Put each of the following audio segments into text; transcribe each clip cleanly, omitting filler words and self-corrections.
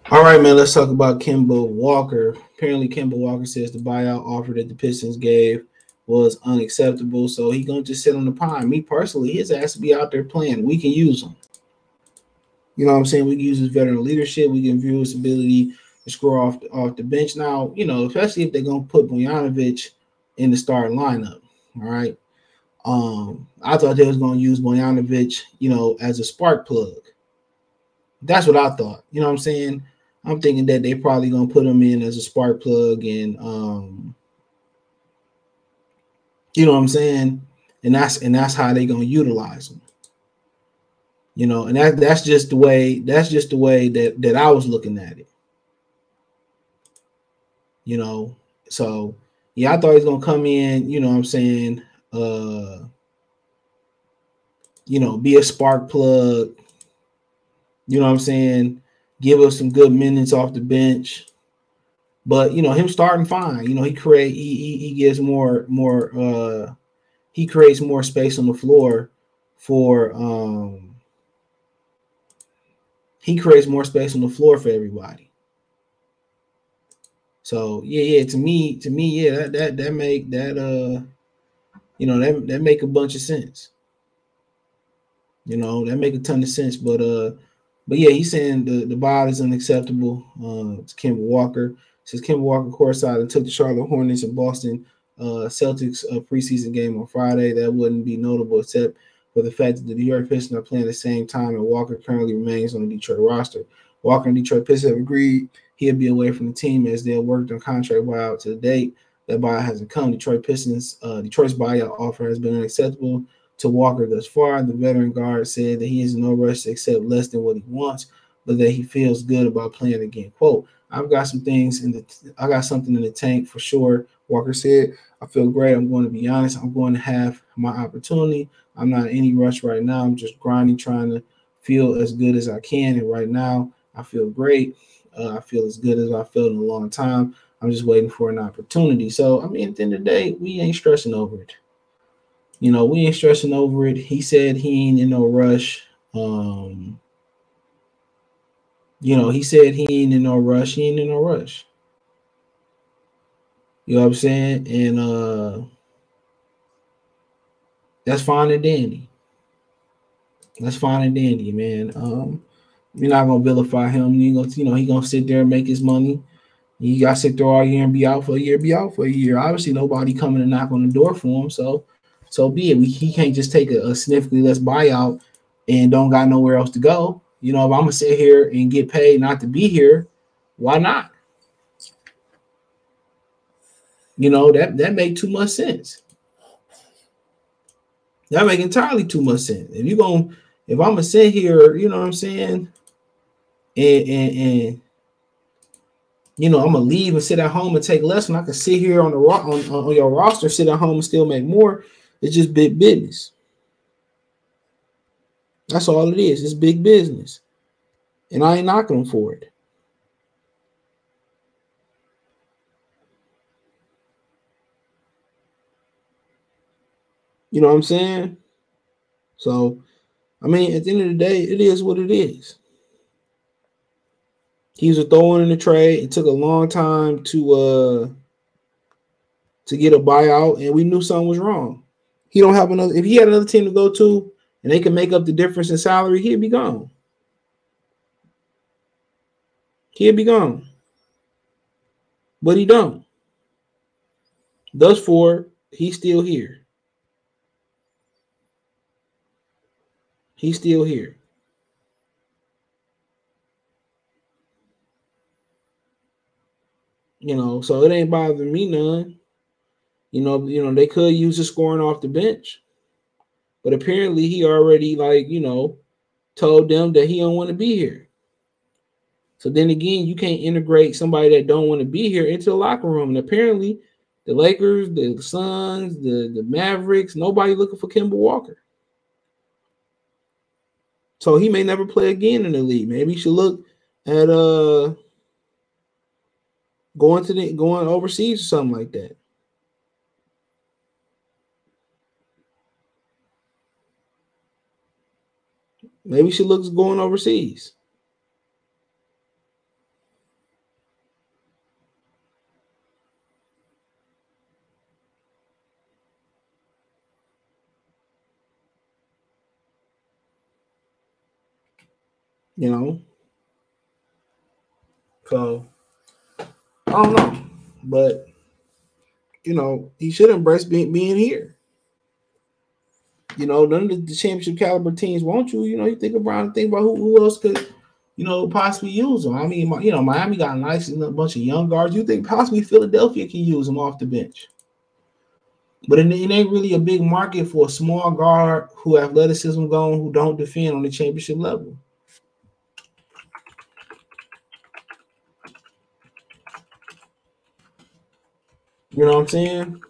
All right, man. Let's talk about Kemba Walker. Apparently, Kemba Walker says the buyout offer that the Pistons gave was unacceptable, so he gonna just sit on the pine. Me personally, his ass to be out there playing. We can use him. You know what I'm saying? We can use his veteran leadership. We can view his ability to score off the bench. Now, especially if they're gonna put Bojanovic in the starting lineup. All right. I thought they was gonna use Bojanovic, as a spark plug. That's what I thought. You know what I'm saying? I'm thinking that they probably gonna put him in as a spark plug, and you know what I'm saying, and that's how they gonna utilize him. And that's just the way that I was looking at it. You know, so yeah, I thought he was gonna come in. You know what I'm saying? Uh, be a spark plug. You know what I'm saying? Give us some good minutes off the bench. But him starting fine. He gives more he creates more space on the floor for for everybody. So yeah, to me, yeah, that make that that make a bunch of sense. That make a ton of sense. But yeah, he's saying the buyout is unacceptable. It's Kemba Walker. Says Kemba Walker courtside and took the Charlotte Hornets and Boston Celtics preseason game on Friday. That wouldn't be notable except for the fact that the New York Pistons are playing at the same time and Walker currently remains on the Detroit roster. Walker and Detroit Pistons have agreed he'll be away from the team as they have worked on contract buyout to the date. That buyout hasn't come. Detroit's buyout offer has been unacceptable to Walker thus far. The veteran guard said that he is in no rush to accept less than what he wants, but that he feels good about playing again. Quote, I got something in the tank for sure, Walker said. I feel great. I'm going to be honest. I'm going to have my opportunity. I'm not in any rush right now. I'm just grinding, trying to feel as good as I can. And right now, I feel great. I feel as good as I felt in a long time. I'm just waiting for an opportunity. So, I mean, at the end of the day, we ain't stressing over it. We ain't stressing over it. He said he ain't in no rush. He said he ain't in no rush. He ain't in no rush. You know what I'm saying? And that's fine and dandy. That's fine and dandy, man. You're not gonna vilify him. He gonna sit there and make his money. You gotta sit there all year and be out for a year, be out for a year. Obviously, nobody coming to knock on the door for him. So be it. He can't just take a significantly less buyout and don't got nowhere else to go. If I'm gonna sit here and get paid not to be here, why not? That make too much sense. That make entirely too much sense. If I'm gonna sit here, you know what I'm saying, and I'm gonna leave and sit at home and take less, and I can sit here on your roster, sit at home and still make more. It's just big business. That's all it is. It's big business, and I ain't knocking them for it. You know what I'm saying? So, I mean, at the end of the day, it is what it is. He was a throw in the trade. It took a long time to get a buyout, and we knew something was wrong. He don't have another. If he had another team to go to, and they can make up the difference in salary, he'd be gone. He'd be gone. But he don't. Thus far, he's still here. He's still here. So it ain't bothering me none. They could use his scoring off the bench. But apparently he already told them that he don't want to be here. So then again, you can't integrate somebody that don't want to be here into the locker room. And apparently the Lakers, the Suns, the Mavericks, nobody looking for Kemba Walker. So he may never play again in the league. Maybe he should look at going overseas or something like that. Maybe she looks going overseas. You know, so I don't know, but he should embrace being here. None of the championship caliber teams want you. You think about who else could, possibly use them. I mean, Miami got a nice bunch of young guards. You think possibly Philadelphia can use them off the bench. But it ain't really a big market for a small guard who athleticism gone, who don't defend on the championship level. You know what I'm saying?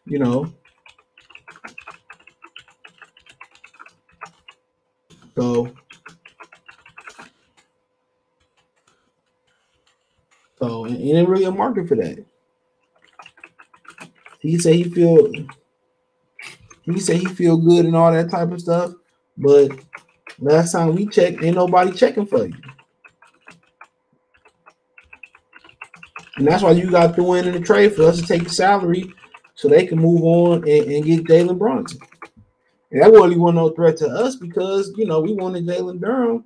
You know. So it ain't really a market for that. He said he feel good and all that type of stuff, but last time we checked, ain't nobody checking for you. And that's why you got to in the trade for us to take the salary so they can move on and get Jalen Brunson. And that really wasn't no threat to us because, we wanted Jalen Durham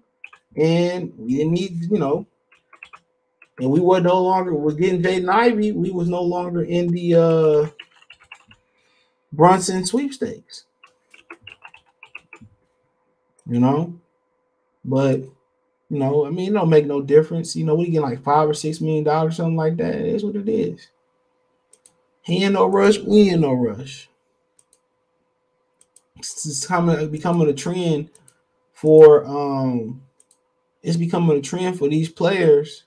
and we didn't need, and we were no longer, we're getting Jaden Ivey. We was no longer in the Brunson sweepstakes. But I mean, it don't make no difference. We get like $5 or $6 million, something like that. It is what it is. He in no rush. We in no rush. It's becoming a trend for It's becoming a trend for these players.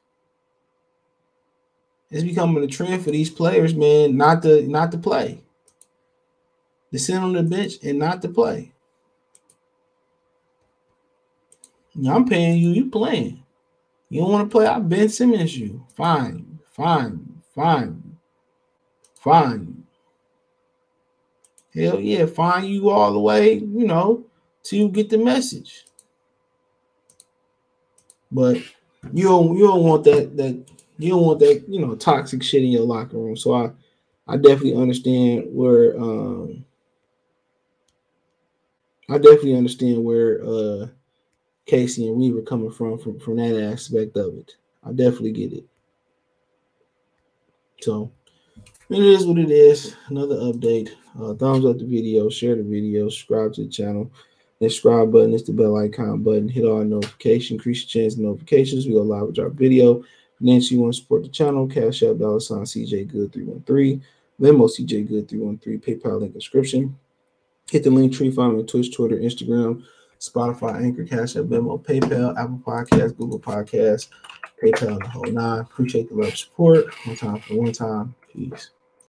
It's becoming a trend for these players, man, not to play. To sit on the bench and not to play. I'm paying you. You playing. You don't want to play? I Ben Simmons you. Fine. Hell yeah, fine you all the way, till you get the message. But you don't want that you don't want that, toxic shit in your locker room. So I definitely understand where Casey and Weaver coming from that aspect of it. I definitely get it. So it is what it is. Another update. Thumbs up the video, share the video, subscribe to the channel. The subscribe button is the bell icon button. Hit all notifications, increase your chance of notifications. We go live with our video. Financially, you want to support the channel, Cash App, $ CJ Good 313, Venmo CJ Good 313, PayPal link description. Hit the link tree, find me on Twitch, Twitter, Instagram, Spotify, Anchor, Cash App, Venmo, PayPal, Apple Podcasts, Google Podcasts, PayPal, and the whole nine. Appreciate the love support. One time for one time. Peace.